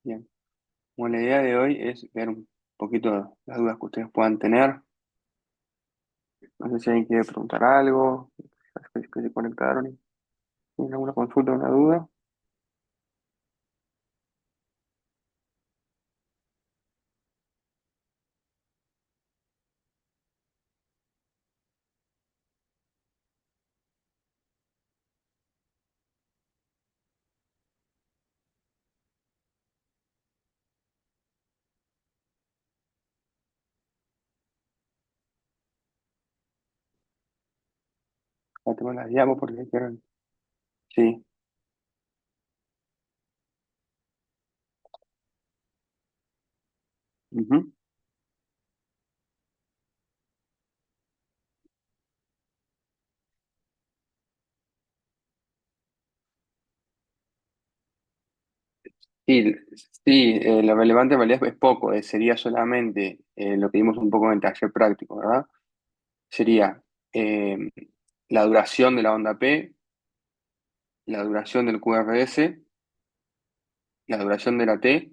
Bien. Bueno, la idea de hoy es ver un poquito las dudas que ustedes puedan tener. No sé si alguien quiere preguntar algo, que se conectaron y tienen alguna consulta o una duda. Ya tengo las llamo porque quieren. Sí. Ujú. Sí, sí, lo relevante en realidad es poco, sería solamente lo que vimos un poco en el taller práctico, ¿verdad? Sería eh, la duración de la onda P, la duración del QRS, la duración de la T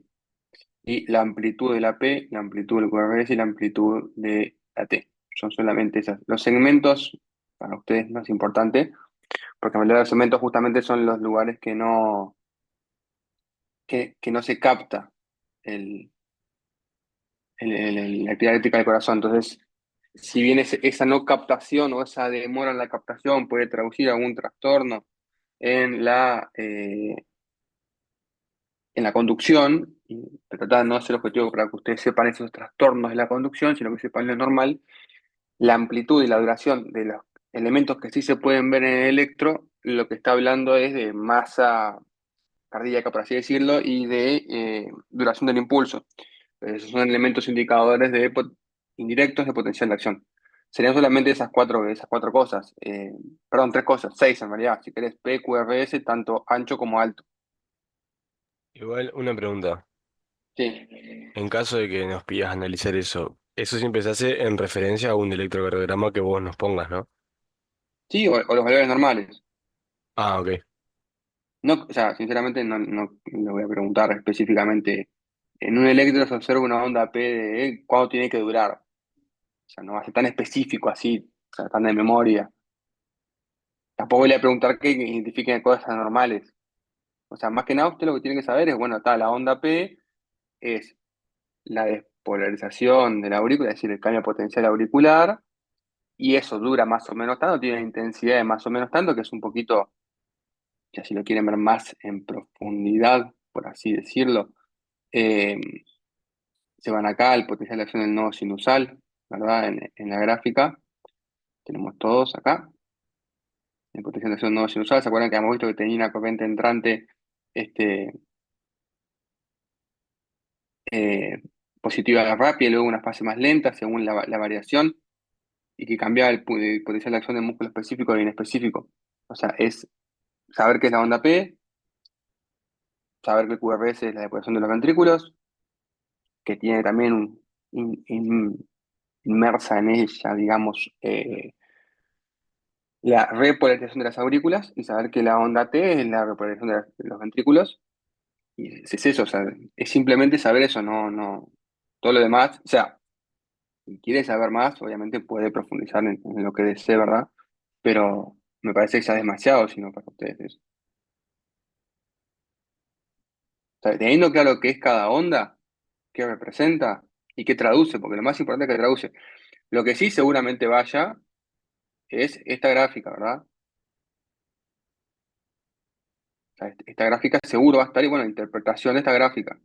y la amplitud de la P, la amplitud del QRS y la amplitud de la T. Son solamente esas. Los segmentos, para ustedes no es importante, porque en realidad los segmentos justamente son los lugares que no se capta el, la actividad eléctrica del corazón. Entonces, si bien esa no captación o esa demora en la captación puede traducir algún trastorno en en la conducción, y tratar no es el objetivo para que ustedes sepan esos trastornos de la conducción, sino que sepan lo normal. La amplitud y la duración de los elementos que sí se pueden ver en el electro, lo que está hablando es de masa cardíaca, por así decirlo, y de duración del impulso. Esos son elementos indicadores indirectos de potencial de acción. Serían solamente esas cuatro cosas. Perdón, tres cosas, seis en realidad. Si querés, P, Q, R, S, tanto ancho como alto. Igual una pregunta. Sí. En caso de que nos pidas analizar eso, eso siempre se hace en referencia a un electrocardiograma que vos nos pongas, ¿no? Sí, o los valores normales. Ah, ok. No, o sea, sinceramente no le voy a preguntar específicamente. En un electro se observa una onda P de cuánto tiene que durar. O sea, no va a ser tan específico así, o sea, tan de memoria. Tampoco le voy a preguntar que identifiquen cosas anormales. O sea, más que nada usted lo que tiene que saber es, bueno, está la onda P, es la despolarización de la aurícula, es decir, el cambio potencial auricular, y eso dura más o menos tanto, tiene una intensidad de más o menos tanto, que es un poquito, ya si lo quieren ver más en profundidad, por así decirlo, eh, se van acá al potencial de acción del nodo sinusal, ¿verdad? En la gráfica tenemos todos acá, el potencial de acción del nodo sinusal. ¿Se acuerdan que hemos visto que tenía una corriente entrante este, eh, positiva rápida y luego una fase más lenta según la variación y que cambiaba el potencial de acción del músculo específico e inespecífico? O sea, es saber qué es la onda P, saber que el QRS es la depuración de los ventrículos, que tiene también inmersa en ella, digamos, la repolarización de las aurículas y saber que la onda T es la repolarización de los ventrículos. Y es eso, o sea, es simplemente saber eso, no, todo lo demás. O sea, si quiere saber más, obviamente puede profundizar en lo que desee, ¿verdad? Pero me parece que ya es demasiado, sino para ustedes eso. O sea, teniendo claro qué es cada onda, qué representa y qué traduce, porque lo más importante es que traduce. Lo que sí seguramente vaya es esta gráfica, ¿verdad? O sea, esta gráfica seguro va a estar, y bueno, interpretación de esta gráfica.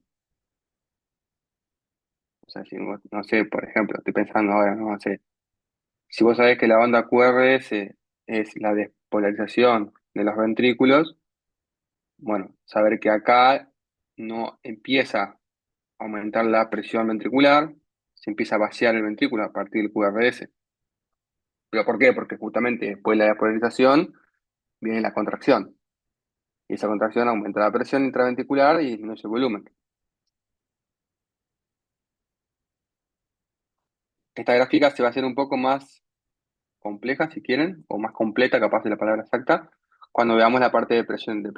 O sea, si, no sé, por ejemplo, estoy pensando ahora, no sé, si vos sabés que la banda QRS es la despolarización de los ventrículos, bueno, saber que acá no empieza a aumentar la presión ventricular, se empieza a vaciar el ventrículo a partir del QRS. ¿Pero por qué? Porque justamente después de la despolarización viene la contracción. Y esa contracción aumenta la presión intraventricular y disminuye el volumen. Esta gráfica se va a hacer un poco más compleja, si quieren, o más completa, capaz de la palabra exacta, cuando veamos la parte de presión, de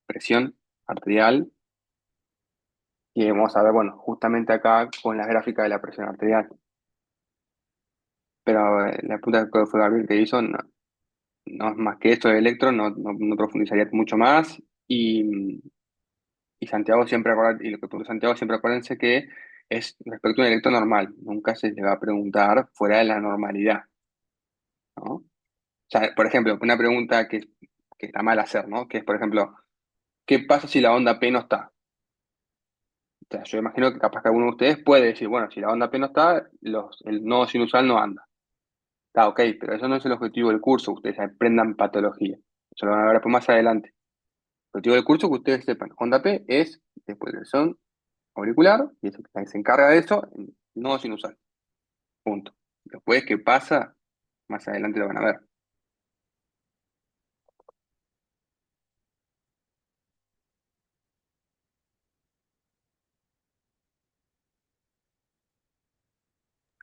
presión arterial Y vamos a ver, bueno, justamente acá con las gráficas de la presión arterial. Pero la punta que fue Gabriel que hizo no es más que esto de electro, no profundizaría mucho más. Y Santiago siempre y lo que preguntó Santiago siempre acuérdense que es respecto a un electro normal. Nunca se le va a preguntar fuera de la normalidad, ¿no? O sea, por ejemplo, una pregunta que está mal hacer, ¿no? Que es, por ejemplo, ¿qué pasa si la onda P no está? O sea, yo imagino que capaz que alguno de ustedes puede decir, bueno, si la onda P no está, el nodo sinusal no anda. Está ok, pero eso no es el objetivo del curso, ustedes aprendan patología. Eso lo van a ver después más adelante. El objetivo del curso es que ustedes sepan, onda P es despolarización auricular, y eso, que se encarga de eso, el nodo sinusal. Punto. Después, ¿qué pasa? Más adelante lo van a ver.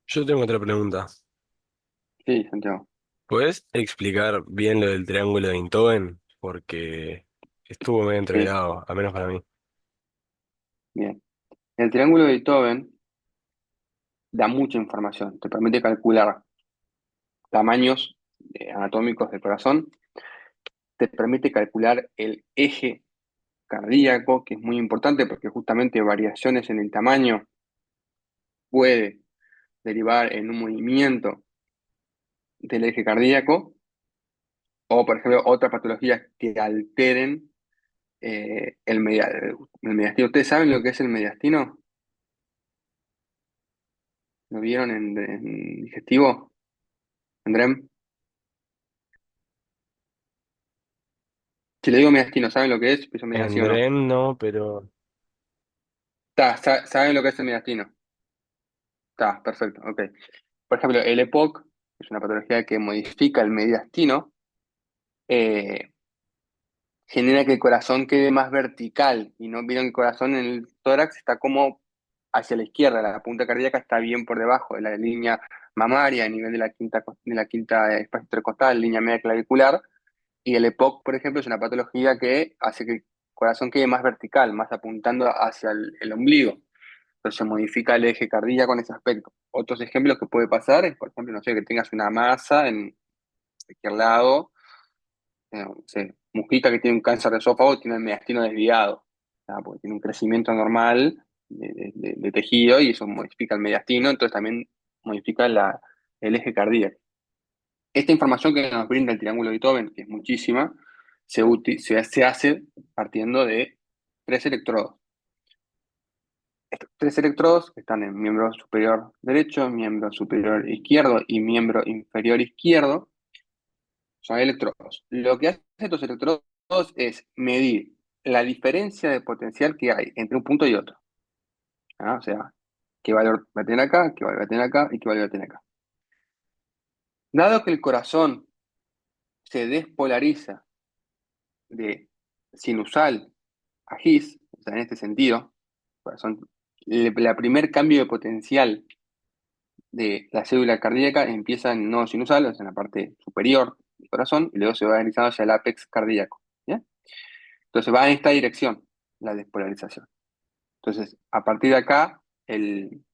Yo tengo otra pregunta. Sí, Santiago. ¿Puedes explicar bien lo del triángulo de Einthoven? Porque estuvo medio Sí, entreverado, al menos para mí. bien. El triángulo de Beethoven da mucha información. Te permite calcular tamaños anatómicos del corazón. Te permite calcular el eje cardíaco, que es muy importante porque justamente variaciones en el tamaño puede derivar en un movimiento del eje cardíaco o, por ejemplo, otras patologías que alteren el mediastino. ¿Ustedes saben lo que es el mediastino? ¿Lo vieron en digestivo, Andrés? Si le digo mediastino, ¿saben lo que es? Eso me digan sí o no. En no, pero ¿Saben lo que es el mediastino? Está, perfecto, ok. Por ejemplo, el EPOC es una patología que modifica el mediastino, eh, genera que el corazón quede más vertical y no vieron que el corazón en el tórax está como hacia la izquierda, la punta cardíaca está bien por debajo de la línea mamaria a nivel de la quinta espacio intercostal, línea media clavicular, y el EPOC, por ejemplo, es una patología que hace que el corazón quede más vertical, más apuntando hacia el ombligo. Entonces se modifica el eje cardíaco en ese aspecto. Otros ejemplos que puede pasar es, por ejemplo, no sé, que tengas una masa en cualquier lado, no sé, Mujica que tiene un cáncer de esófago tiene el mediastino desviado, porque tiene un crecimiento normal de tejido y eso modifica el mediastino, entonces también modifica el eje cardíaco. Esta información que nos brinda el triángulo de Beethoven, que es muchísima, se hace partiendo de tres electrodos. Estos tres electrodos que están en miembro superior derecho, miembro superior izquierdo y miembro inferior izquierdo son electrodos. Lo que hacen estos electrodos es medir la diferencia de potencial que hay entre un punto y otro. O sea, qué valor va a tener acá, qué valor va a tener acá y qué valor va a tener acá. Dado que el corazón se despolariza de sinusal a His, o sea, en este sentido, corazón, la primer cambio de potencial de la célula cardíaca empieza en nodo sinusal, o sea, en la parte superior del corazón, y luego se va deslizando hacia el ápex cardíaco. ¿Ya? Entonces va en esta dirección la despolarización. Entonces, a partir de acá, el-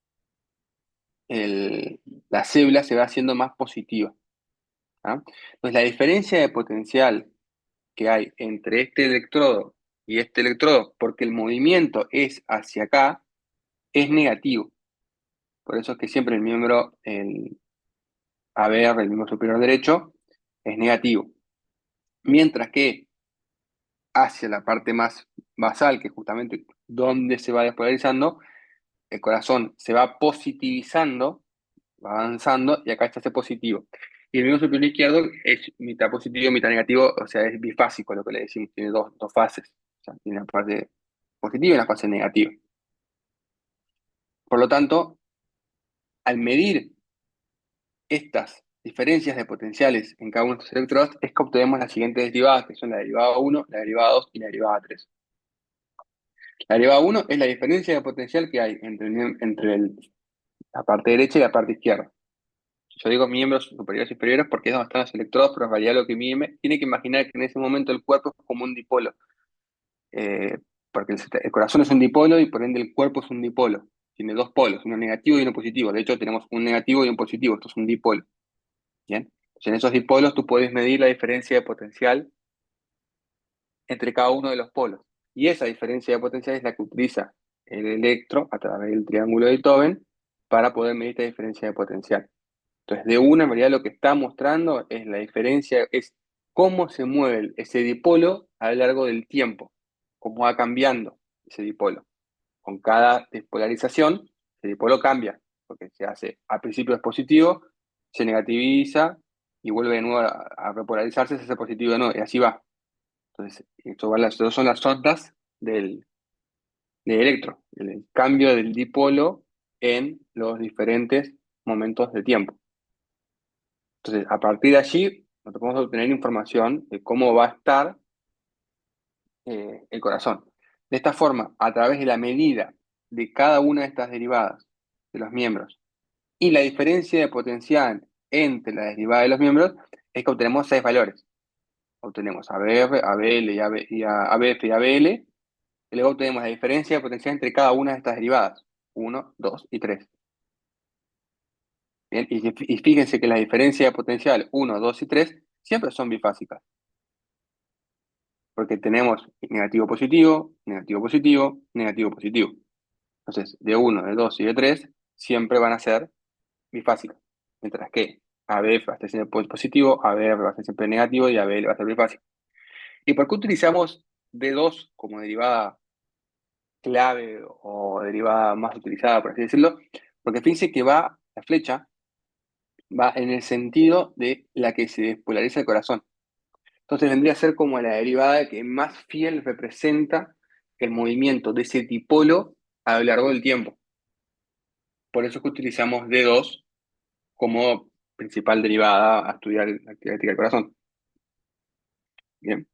la célula se va haciendo más positiva. ¿Ah? Entonces, la diferencia de potencial que hay entre este electrodo y este electrodo, porque el movimiento es hacia acá, es negativo. Por eso es que siempre el ABR, el miembro superior derecho, es negativo. Mientras que hacia la parte más basal, que es justamente donde se va despolarizando, el corazón se va positivizando, va avanzando, y acá está ese positivo. Y el miembro superior izquierdo es mitad positivo, mitad negativo, o sea, es bifásico lo que le decimos, tiene dos fases. O sea, tiene la parte positiva y la fase negativa. Por lo tanto, al medir estas diferencias de potenciales en cada uno de estos electrodos, es que obtenemos las siguientes derivadas, que son la derivada 1, la derivada 2 y la derivada 3. La derivada 1 es la diferencia de potencial que hay la parte derecha y la parte izquierda. Yo digo miembros superiores y inferiores porque es donde están los electrodos, pero en realidad lo que mide, tiene que imaginar que en ese momento el cuerpo es como un dipolo. porque el corazón es un dipolo y por ende el cuerpo es un dipolo. Tiene dos polos, uno negativo y uno positivo. De hecho, tenemos un negativo y un positivo. Esto es un dipolo. ¿Bien? Entonces, en esos dipolos tú puedes medir la diferencia de potencial entre cada uno de los polos. Y esa diferencia de potencial es la que utiliza el electro a través del triángulo de Beethoven para poder medir esta diferencia de potencial. Entonces, de una, en realidad lo que está mostrando es la diferencia, es cómo se mueve ese dipolo a lo largo del tiempo, cómo va cambiando ese dipolo. Con cada despolarización, ese dipolo cambia, porque se hace, al principio es positivo, se negativiza y vuelve de nuevo a repolarizarse, se hace positivo de nuevo, y así va. Entonces, estas son las ondas del electro, el cambio del dipolo en los diferentes momentos de tiempo. Entonces, a partir de allí, nosotros podemos obtener información de cómo va a estar el corazón. De esta forma, a través de la medida de cada una de estas derivadas de los miembros y la diferencia de potencial entre la derivada de los miembros, es que obtenemos seis valores. Obtenemos ABR, ABL y, AB, y ABF y ABL, y luego obtenemos la diferencia de potencial entre cada una de estas derivadas, uno, 2 y 3. Bien, y fíjense que la diferencia de potencial uno, 2 y 3 siempre son bifásicas, porque tenemos negativo positivo, negativo positivo, negativo positivo. Entonces, de uno, de 2 y de 3 siempre van a ser bifásicas, mientras que ABF va a estar siempre positivo, ABR va a ser siempre negativo y ABL va a ser bifásico. ¿Y por qué utilizamos D2 como derivada clave o derivada más utilizada, por así decirlo? Porque fíjense que la flecha va en el sentido de la que se despolariza el corazón. Entonces vendría a ser como la derivada que más fiel representa el movimiento de ese dipolo a lo largo del tiempo. Por eso es que utilizamos D2 como principal derivada a estudiar la actividad eléctrica del corazón. Bien.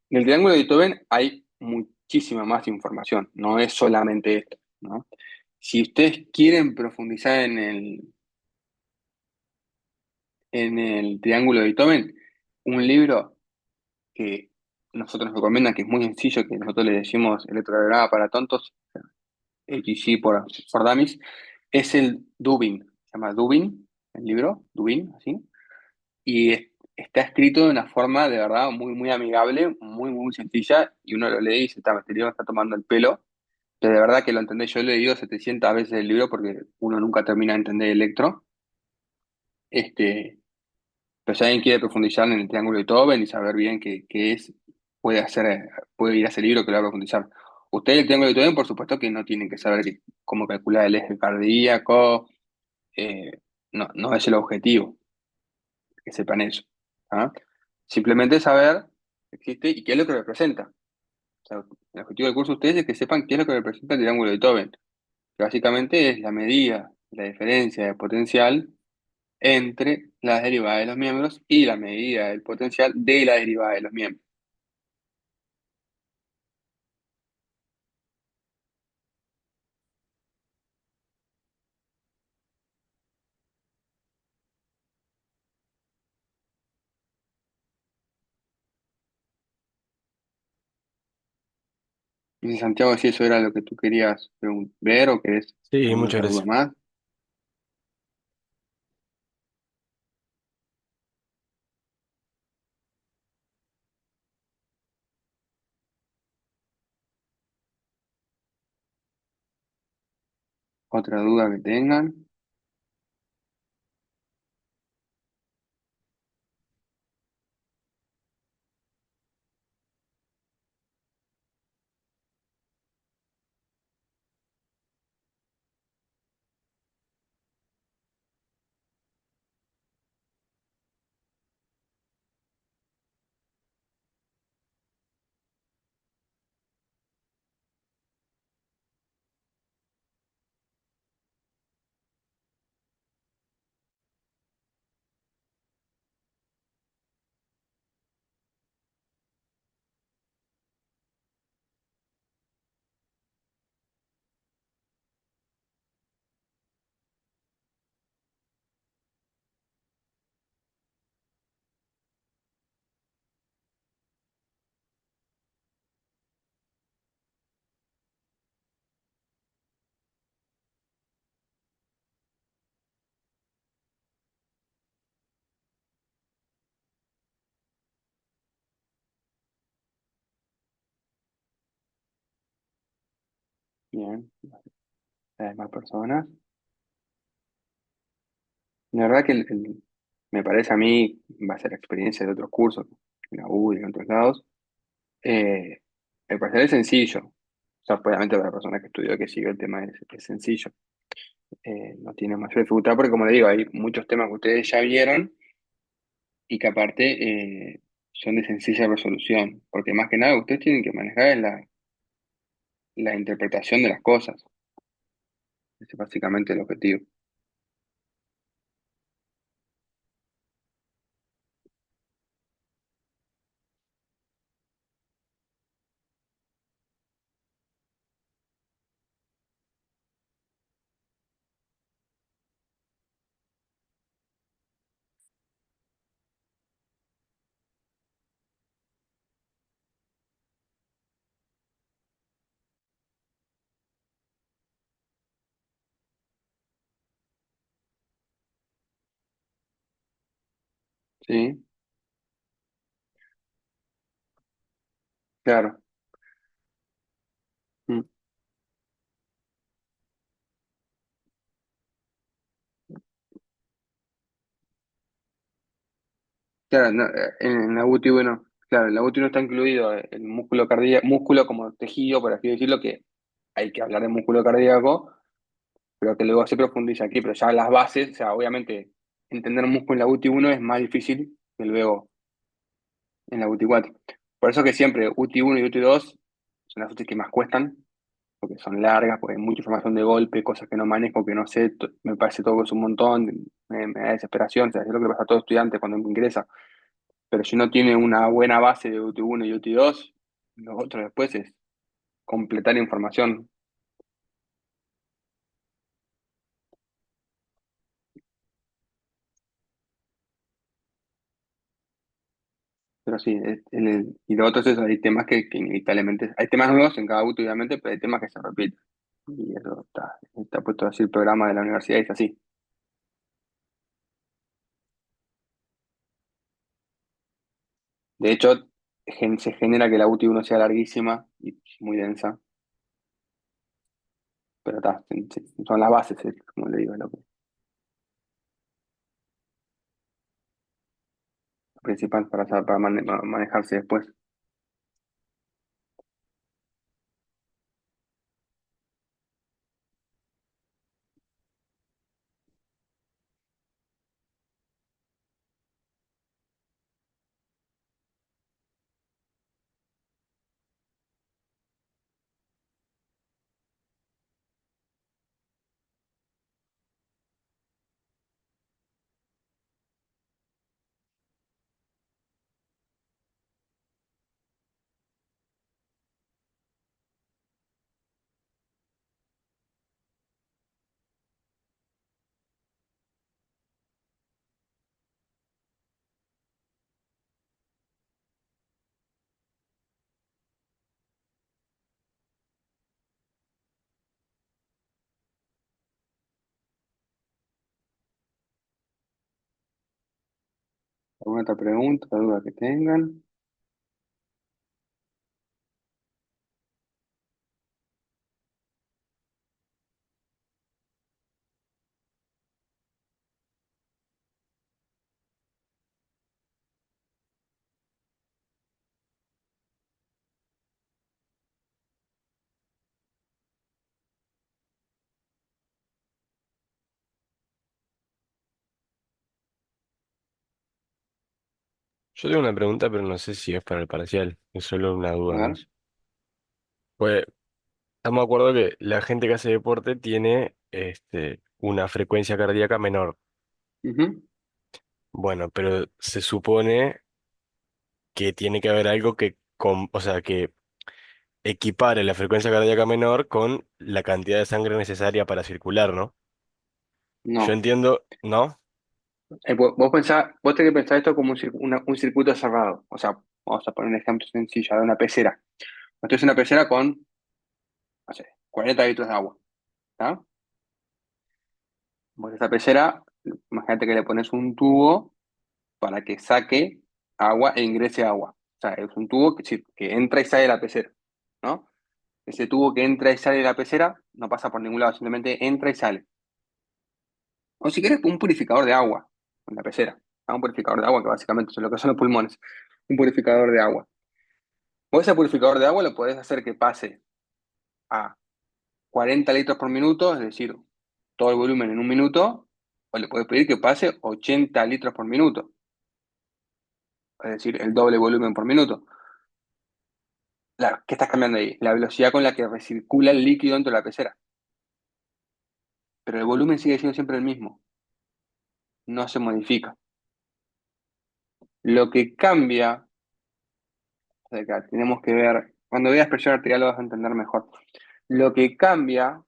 En el triángulo de Beethoven hay muchísima más información, no es solamente esto, ¿no? Si ustedes quieren profundizar en el triángulo de Beethoven, un libro que nosotros nos recomiendan, que es muy sencillo, que nosotros le decimos electrocardiograma para tontos, HG por Dummies, es el Dubin. Se llama Dubin, el libro, Dubin, así. Y está escrito de una forma de verdad muy, muy amigable, muy, muy sencilla, y uno lo lee y dice, este libro me está tomando el pelo, pero de verdad que lo entendés. Yo he leído 700 veces el libro porque uno nunca termina de entender electro. Este, pero si alguien quiere profundizar en el triángulo de Tobel y saber bien qué es, puede ir a ese libro que lo va a profundizar. Ustedes el triángulo de Tobel, por supuesto que no tienen que saber cómo calcular el eje cardíaco, eh, no, no es el objetivo, que sepan eso. ¿Ah? Simplemente saber que existe y qué es lo que representa. O sea, el objetivo del curso de ustedes es que sepan qué es lo que representa el triángulo de Tobel, que básicamente es la medida, la diferencia de potencial entre las derivadas de los miembros y la medida del potencial de la derivada de los miembros. No sé, Santiago, si eso era lo que tú querías ver o querés Sí, alguna muchas otra duda gracias. más. Otra duda que tengan. Bien, cada vez más personas. La verdad que me parece a mí, va a ser experiencia de otros cursos, en la U y en otros lados, eh, el parcial es sencillo. O sea, obviamente para la persona que estudió, que sigue el tema es sencillo. No tiene mayor dificultad porque, como le digo, hay muchos temas que ustedes ya vieron y que aparte son de sencilla resolución. Porque más que nada ustedes tienen que manejar es la interpretación de las cosas. Ese es básicamente el objetivo. ¿Sí? Claro. Mm. Claro, en la UTI1, claro, en la UTI1 está incluido el músculo cardíaco, músculo como tejido, por así decirlo, que hay que hablar de músculo cardíaco, pero que luego se profundiza aquí, pero ya las bases, o sea, obviamente entender músculo en la UTI1 es más difícil que luego en la UTI4. Por eso que siempre UTI1 y UTI2 son las UTI que más cuestan, porque son largas, porque hay mucha información de golpe, cosas que no manejo, que no sé, me parece todo que es un montón, me da desesperación, o sea, es lo que le pasa a todo estudiante cuando ingresa. Pero si uno tiene una buena base de UT1 y UT2, lo otro después es completar información. Pero sí, y lo otro es eso, hay temas que inevitablemente, hay temas nuevos en cada UT, obviamente, pero hay temas que se repiten. Y eso está puesto así el programa de la universidad y es así. De hecho, se genera que la UT1 sea larguísima y muy densa, pero está, son las bases, como le digo, lo principal para manejarse después. ¿Alguna otra pregunta, duda que tengan? Yo tengo una pregunta, pero no sé si es para el parcial, es solo una A duda ver. más. Pues estamos de acuerdo que la gente que hace deporte tiene una frecuencia cardíaca menor. Ujú. Bueno, pero se supone que tiene que haber algo o sea, que equipare la frecuencia cardíaca menor con la cantidad de sangre necesaria para circular, ¿no? Yo No. entiendo, ¿no? Vos tenés que pensar esto como un circuito cerrado. O sea, vamos a poner un ejemplo sencillo de una pecera. Esto es una pecera con, no sé, 40 litros de agua. ¿Está? Vos esa pecera, imagínate que le pones un tubo para que saque agua e ingrese agua. O sea, es un tubo que entra y sale de la pecera, ¿no? Ese tubo que entra y sale de la pecera no pasa por ningún lado, simplemente entra y sale. O si querés, un purificador de agua en la pecera. Un purificador de agua que básicamente es lo que son los pulmones. Un purificador de agua. O ese purificador de agua lo podés hacer que pase a 40 litros por minuto, es decir, todo el volumen en un minuto, o le podés pedir que pase 80 litros por minuto, es decir, el doble volumen por minuto. Claro, ¿qué estás cambiando ahí? La velocidad con la que recircula el líquido dentro de la pecera. Pero el volumen sigue siendo siempre el mismo, no se modifica. Lo que cambia, o sea, acá tenemos que ver, cuando veas presión arterial lo vas a entender mejor. Lo que cambia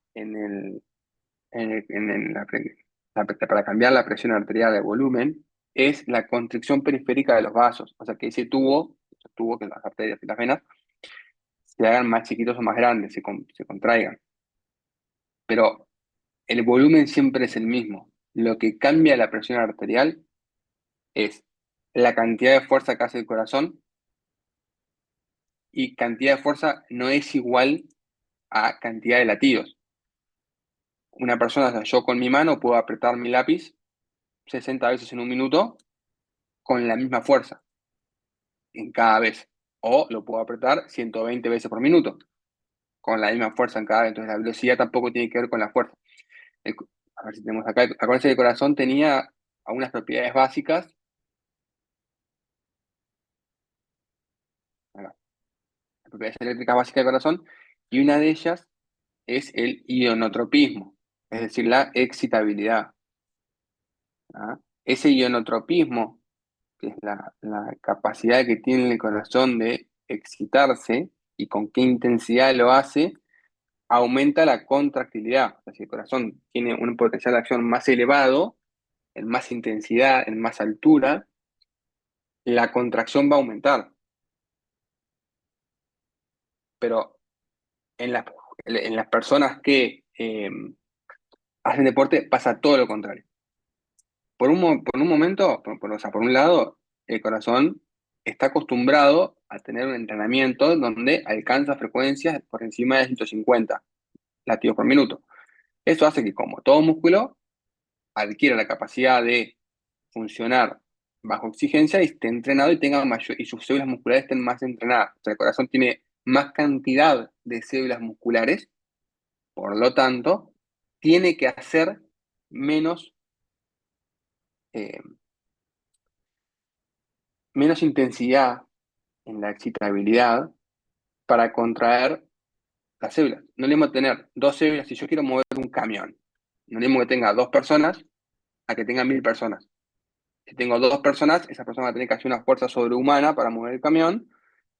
para cambiar la presión arterial de volumen es la constricción periférica de los vasos. O sea, que ese tubo que las arterias y las venas se hagan más chiquitos o más grandes, se contraigan. Pero el volumen siempre es el mismo. Lo que cambia la presión arterial es la cantidad de fuerza que hace el corazón, y cantidad de fuerza no es igual a cantidad de latidos. Una persona, o sea, yo con mi mano puedo apretar mi lápiz 60 veces en un minuto con la misma fuerza en cada vez. O lo puedo apretar 120 veces por minuto con la misma fuerza en cada vez. Entonces la velocidad tampoco tiene que ver con la fuerza. A ver si tenemos acá. Acuérdense que el corazón tenía algunas propiedades básicas. Acá, las propiedades eléctricas básicas del corazón. Y una de ellas es el ionotropismo, es decir, la excitabilidad. ¿Ah? Ese ionotropismo, que es la capacidad que tiene el corazón de excitarse y con qué intensidad lo hace, aumenta la contractilidad. O sea, si el corazón tiene un potencial de acción más elevado, en más intensidad, en más altura, la contracción va a aumentar. Pero en, la- en las personas que hacen deporte pasa todo lo contrario. Por un momento, o sea, por un lado, el corazón está acostumbrado a tener un entrenamiento donde alcanza frecuencias por encima de 150 latidos por minuto. Eso hace que, como todo músculo, adquiera la capacidad de funcionar bajo exigencia y esté entrenado y tenga mayor, y sus células musculares estén más entrenadas. O sea, el corazón tiene más cantidad de células musculares, por lo tanto, tiene que hacer menos, eh, menos intensidad en la excitabilidad para contraer las células. No le mismo tener dos células, si yo quiero mover un camión, no le mismo que tenga dos personas a que tenga 1000 personas. Si tengo dos personas, esa persona va a tener que hacer una fuerza sobrehumana para mover el camión.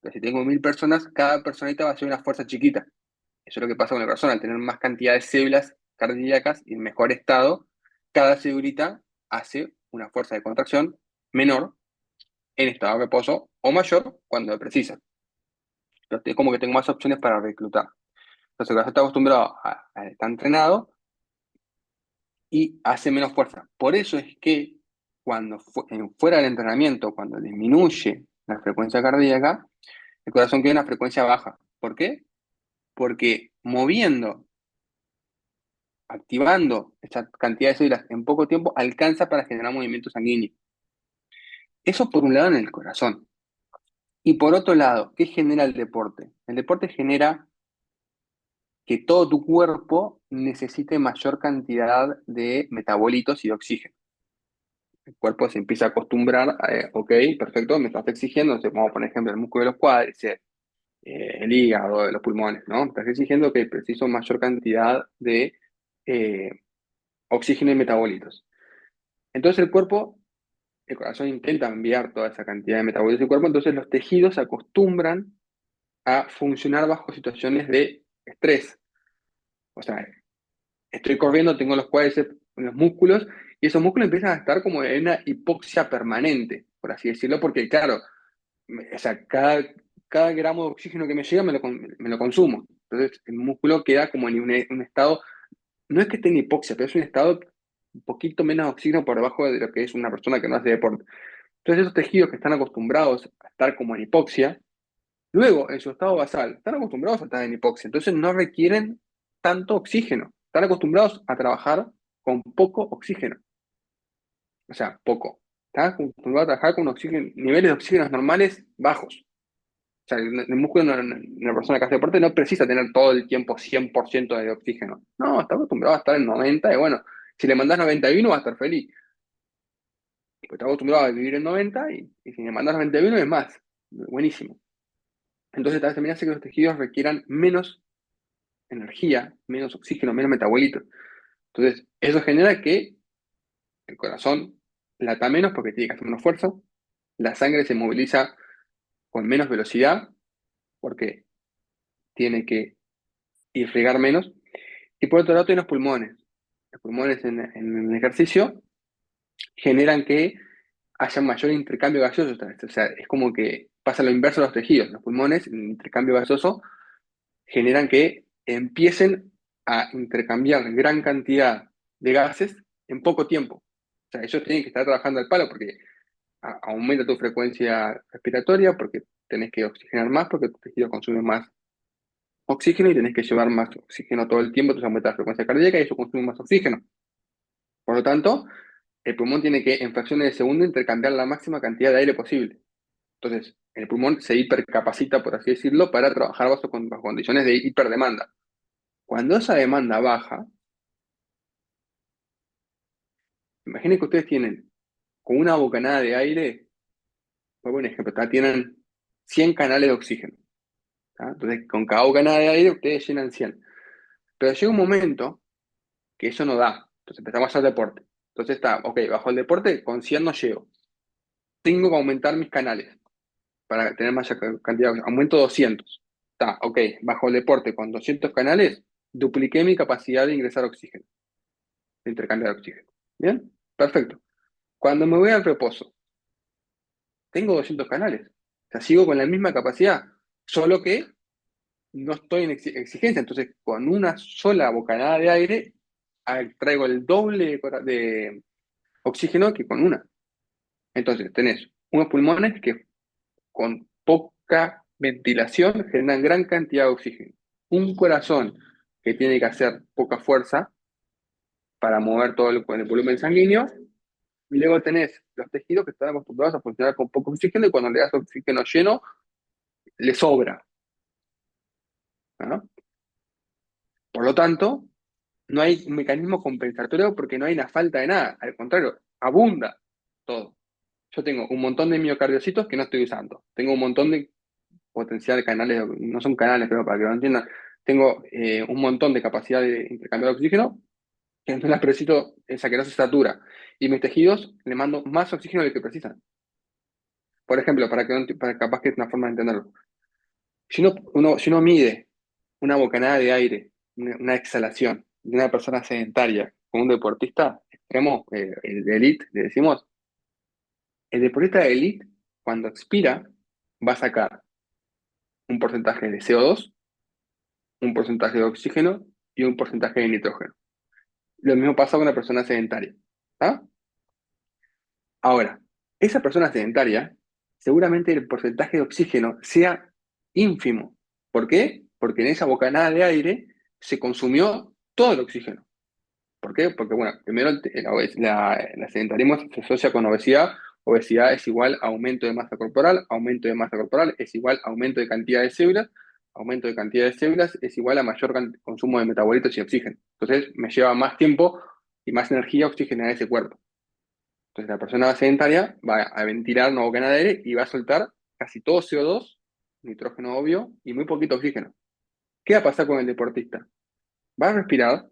Pero si tengo 1000 personas, cada personita va a hacer una fuerza chiquita. Eso es lo que pasa con el corazón. Al tener más cantidad de células cardíacas y en mejor estado, cada célulita hace una fuerza de contracción menor en estado de reposo o mayor cuando precisa. Entonces, como que tengo más opciones para reclutar. Entonces, el corazón está acostumbrado a estar entrenado y hace menos fuerza. Por eso es que cuando fuera del entrenamiento, cuando disminuye la frecuencia cardíaca, el corazón queda en una frecuencia baja. ¿Por qué? Porque moviendo, activando esa cantidad de células en poco tiempo, alcanza para generar movimiento sanguíneo. Eso por un lado en el corazón. Y por otro lado, ¿qué genera el deporte? El deporte genera que todo tu cuerpo necesite mayor cantidad de metabolitos y de oxígeno. El cuerpo se empieza a acostumbrar, ok, perfecto, me estás exigiendo, entonces vamos a poner ejemplo el músculo de los cuádriceps, el hígado, de los pulmones, ¿no? Me estás exigiendo que preciso mayor cantidad de eh, oxígeno y metabolitos. Entonces el corazón intenta enviar toda esa cantidad de metabolitos al cuerpo, entonces los tejidos se acostumbran a funcionar bajo situaciones de estrés. O sea, estoy corriendo, tengo los cuádriceps, los músculos, y esos músculos empiezan a estar como en una hipoxia permanente, por así decirlo, porque claro, o sea, cada gramo de oxígeno que me llega me lo consumo. Entonces el músculo queda como en un estado, no es que esté en hipoxia, pero es un estado un poquito menos oxígeno por debajo de lo que es una persona que no hace deporte. Entonces esos tejidos que están acostumbrados a estar como en hipoxia, Luego, en su estado basal, están acostumbrados a estar en hipoxia, entonces no requieren tanto oxígeno. Están acostumbrados a trabajar con poco oxígeno. O sea, poco. Están acostumbrados a trabajar con niveles de oxígenos normales bajos. O sea, el músculo de una persona que hace deporte no precisa tener todo el tiempo 100% de oxígeno. No, está acostumbrado a estar en 90 y bueno, si le mandás 91 va a estar feliz. Pues está acostumbrado a vivir en 90 y si le mandás 91 es más. Buenísimo. Entonces también hace que los tejidos requieran menos energía, menos oxígeno, menos metabolito. Entonces, eso genera que el corazón lata menos porque tiene que hacer menos esfuerzo, la sangre se moviliza con menos velocidad porque tiene que irrigar menos, y por otro lado tiene los pulmones. Los pulmones en el ejercicio generan que haya mayor intercambio gaseoso. O sea, es como que pasa lo inverso a los tejidos. Los pulmones, el intercambio gaseoso, generan que empiecen a intercambiar gran cantidad de gases en poco tiempo. O sea, ellos tienen que estar trabajando al palo porque aumenta tu frecuencia respiratoria, porque tenés que oxigenar más, porque tu tejido consume más oxígeno y tenés que llevar más oxígeno todo el tiempo, entonces aumenta la frecuencia cardíaca y eso consume más oxígeno. Por lo tanto, el pulmón tiene que en fracciones de segundo intercambiar la máxima cantidad de aire posible. Entonces, el pulmón se hipercapacita, por así decirlo, para trabajar bajo condiciones de hiperdemanda. Cuando esa demanda baja, imaginen que ustedes tienen con una bocanada de aire, por un ejemplo, tienen 100 canales de oxígeno. ¿tá? Entonces, con cada bocanada de aire ustedes llenan 100. Pero llega un momento que eso no da. Entonces empezamos a hacer deporte. Entonces está, ok, bajo el deporte con 100 no llego. Tengo que aumentar mis canales para tener más cantidad. Aumento 200. Está, ok, bajo el deporte con 200 canales, dupliqué mi capacidad de ingresar oxígeno, de intercambiar oxígeno. ¿Bien? Perfecto. Cuando me voy al reposo, tengo 200 canales. O sea, sigo con la misma capacidad, solo que no estoy en exigencia. Entonces, con una sola bocanada de aire, traigo el doble de oxígeno que con una. Entonces, tenés unos pulmones que con poca ventilación generan gran cantidad de oxígeno. Un corazón que tiene que hacer poca fuerza para mover todo el volumen sanguíneo. Y luego tenés los tejidos que están acostumbrados a funcionar con poco oxígeno y cuando le das oxígeno lleno, le sobra. ¿no? Por lo tanto, no hay un mecanismo compensatorio porque no hay una falta de nada. Al contrario, abunda todo. Yo tengo un montón de miocardiocitos que no estoy usando. Tengo un montón de potencial canales, no son canales, pero para que lo entiendan, tengo un montón de capacidad de intercambiar oxígeno que no las necesito, esa que no se satura. Y mis tejidos le mando más oxígeno del que precisan. Por ejemplo, para capaz que es una forma de entenderlo. Si uno mide una bocanada de aire, una exhalación de una persona sedentaria con un deportista extremo, el de elite, le decimos, el deportista de elite, cuando expira, va a sacar un porcentaje de CO2, un porcentaje de oxígeno y un porcentaje de nitrógeno. Lo mismo pasa con una persona sedentaria. ¿ah? Ahora, esa persona sedentaria, seguramente el porcentaje de oxígeno sea ínfimo. ¿Por qué? Porque en esa bocanada de aire se consumió todo el oxígeno. ¿Por qué? Porque, bueno, primero la sedentarismo se asocia con obesidad. Obesidad es igual a aumento de masa corporal. Aumento de masa corporal es igual a aumento de cantidad de células. Aumento de cantidad de células es igual a mayor consumo de metabolitos y oxígeno. Entonces, me lleva más tiempo y más energía oxigenar ese cuerpo. Entonces, la persona sedentaria va a ventilar una bocanada de aire y va a soltar casi todo CO2, nitrógeno obvio, y muy poquito oxígeno. ¿Qué va a pasar con el deportista? Va a respirar,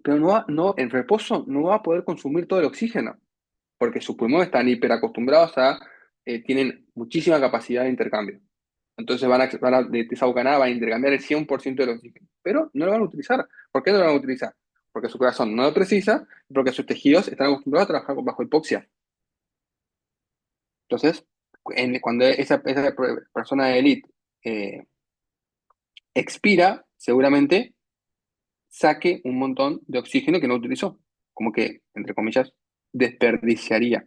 pero en reposo no va a poder consumir todo el oxígeno, porque sus pulmones están hiperacostumbrados tienen muchísima capacidad de intercambio. Entonces de esa bocanada van a intercambiar el 100% del oxígeno, pero no lo van a utilizar. ¿Por qué no lo van a utilizar? Porque su corazón no lo precisa, porque sus tejidos están acostumbrados a trabajar bajo hipoxia. Entonces, cuando esa persona de élite eh, expira, seguramente saque un montón de oxígeno que no utilizó. Como que, entre comillas, desperdiciaría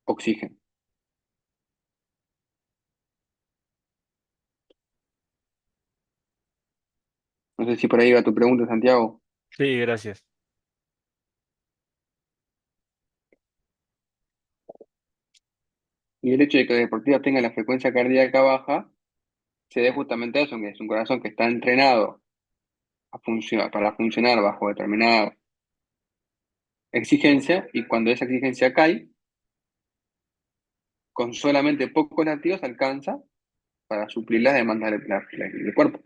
oxígeno. No sé si por ahí va tu pregunta, Santiago. Sí, gracias. Y el hecho de que la deportiva tenga la frecuencia cardíaca baja se debe justamente a eso, que es un corazón que está entrenado a funcionar, para funcionar bajo determinada exigencia, y cuando esa exigencia cae, con solamente pocos latidos alcanza para suplir las demandas del cuerpo.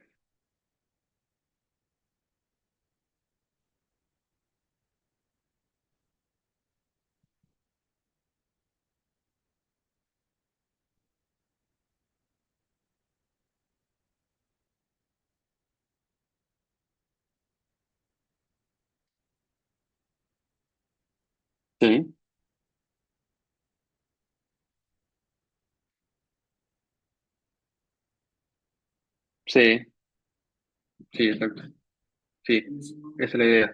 Sí, sí, sí, exacto. Sí, esa es la idea.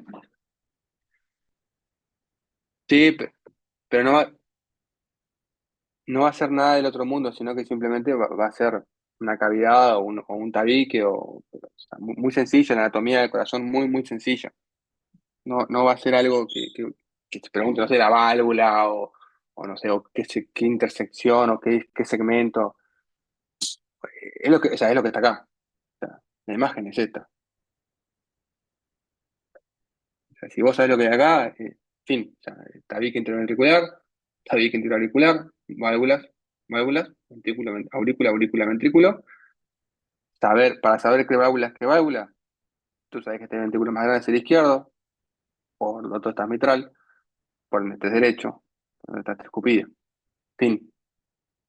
Sí, pero no va a ser nada del otro mundo, sino que simplemente va a ser una cavidad o un tabique, o sea, muy sencillo, la anatomía del corazón muy sencilla. No va a ser algo que te pregunte, no sé, la válvula o no sé, o qué intersección o qué segmento. Es lo que, o sea, es lo que está acá. O sea, la imagen es esta. O sea, si vos sabés lo que hay acá, fin, o sea, tabique interventricular, tabique interauricular, válvulas, ventrículo, aurícula, ventrículo. Para saber qué válvula, tú sabes que este ventrículo más grande es el izquierdo, por lo tanto estás mitral, por el este es derecho, por donde estás escupido. Fin.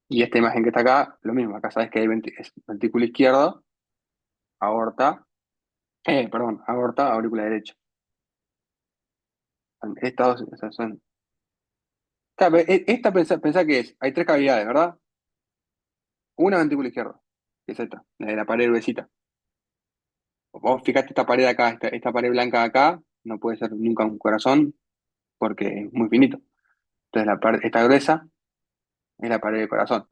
Y esta imagen que está acá, lo mismo, acá sabes que hay es ventrículo izquierdo, aorta, aorta, aurícula derecha. Estas dos, esas son. Claro, pero esta pensá que es, hay tres cavidades, ¿verdad? Una ventrículo izquierdo, que es esta, la de la pared gruesita. Vos fíjate esta pared acá, esta pared blanca de acá, no puede ser nunca un corazón porque es muy finito. Entonces esta gruesa es la pared del corazón.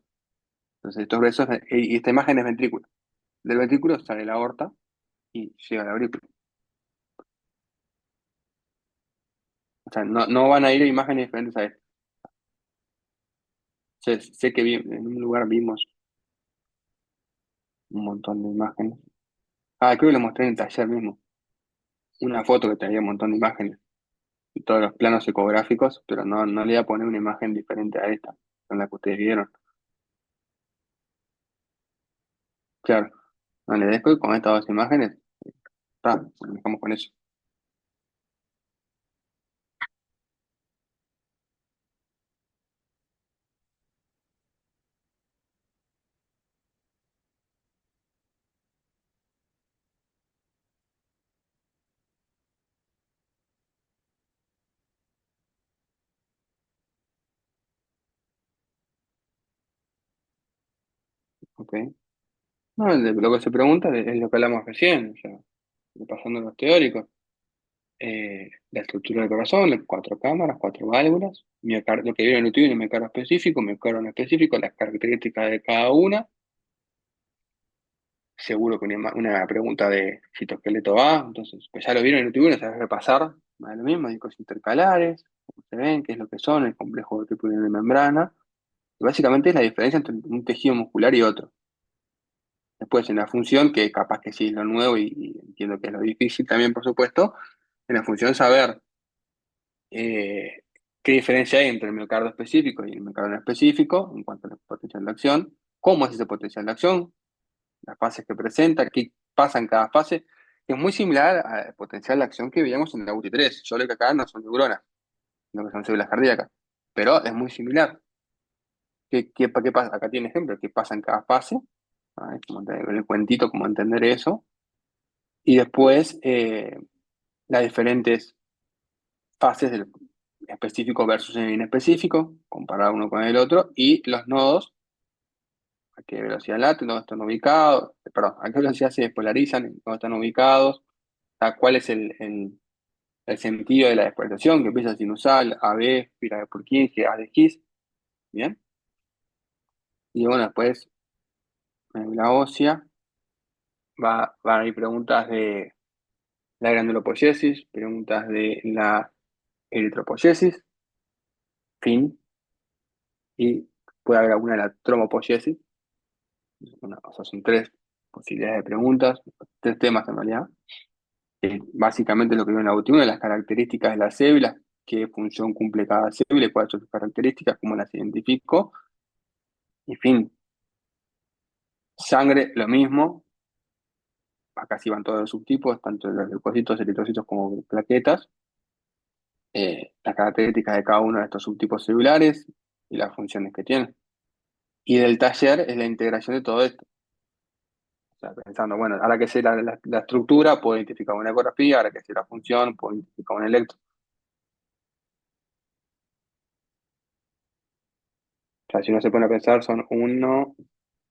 Entonces estos gruesos, y esta imagen es ventrículo. Del ventrículo sale la aorta y llega a la aurícula. O sea, no van a ir imágenes diferentes a esta. Sé que en un lugar vimos un montón de imágenes. Ah, creo que lo mostré en el taller mismo. Una foto que tenía un montón de imágenes y todos los planos ecográficos, pero no le iba a poner una imagen diferente a esta, con la que ustedes vieron. Claro, no le dejo y con estas dos imágenes, dejamos con eso. ¿Ok? No, lo que se pregunta es lo que hablamos recién, o sea, pasando a los teóricos. La estructura del corazón, las cuatro cámaras, cuatro válvulas, lo que viene en el tiene un miocardio no específico, las características de cada una. Seguro que una pregunta de citoesqueleto A, entonces, pues ya lo vieron en el tiburón, se va a repasar, más de lo mismo, discos intercalares, cómo se ven, qué es lo que son, el complejo vertebral de membrana, y básicamente es la diferencia entre un tejido muscular y otro. Después, en la función, que capaz que sí es lo nuevo y entiendo que es lo difícil también, por supuesto, en la función saber eh, qué diferencia hay entre el miocardio específico y el miocardio no específico en cuanto a la potencial de acción, cómo es ese potencial de acción, las fases que presenta, qué pasa en cada fase, que es muy similar al potencial de acción que veíamos en la UTI-3, solo que acá no son neuronas, sino que son células cardíacas, pero es muy similar. ¿Qué pasa? Acá tiene ejemplo, qué pasa en cada fase, es como el cuentito, como entender eso, y después las diferentes fases del específico versus el inespecífico, comparar uno con el otro, y los nodos, a qué velocidad laten, dónde están ubicados, perdón, a qué velocidad se despolarizan, dónde están ubicados, cuál es el sentido de la despoliarización, que empieza sinusal, AB, pi por 15, A de His, ¿bien? Y bueno, después en la ósea va a haber preguntas la granulopoyesis, preguntas de la eritropoyesis, fin, y puede haber alguna de la tromopoyesis. O sea, son tres posibilidades de preguntas, tres temas en realidad. Básicamente lo que veo en la última, las características de las células, qué función cumple cada célula, y cuáles son sus características, cómo las identifico, y fin. Sangre, lo mismo, acá sí van todos los subtipos, tanto los leucocitos, eritrocitos como plaquetas, las características de cada uno de estos subtipos celulares y las funciones que tienen. Y del taller es la integración de todo esto. O sea, pensando, bueno, ahora que sé la estructura, puedo identificar una ecografía, ahora que sé la función, puedo identificar un electro. O sea, si uno se pone a pensar, son uno,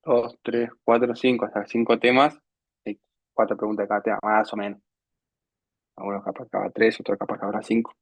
dos, tres, cuatro, cinco, hasta cinco temas, hay cuatro preguntas de cada tema, más o menos. Algunos capaz que habrá tres, otros capaz que habrá cinco.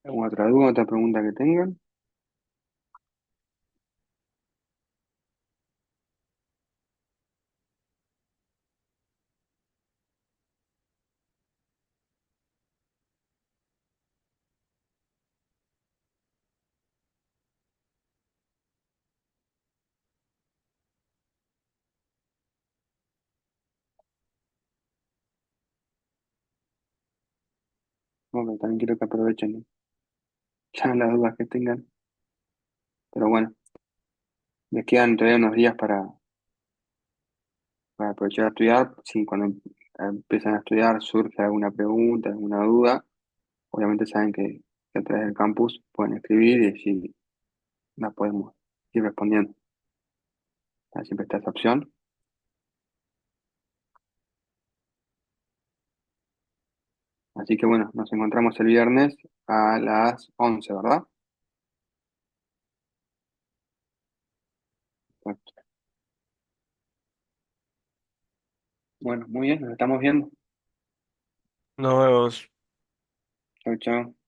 ¿Alguna otra duda, otra pregunta que tengan? Bueno, también quiero que aprovechen ya las dudas que tengan. Pero bueno, les quedan todavía unos días para aprovechar a estudiar. Si cuando empiezan a estudiar surge alguna pregunta, alguna duda, obviamente saben que a través del campus pueden escribir y si la podemos ir respondiendo. Siempre está esa opción. Así que bueno, nos encontramos el viernes a las 11, ¿verdad? Perfecto. Bueno, muy bien, nos estamos viendo. Nos vemos. Chau, chau.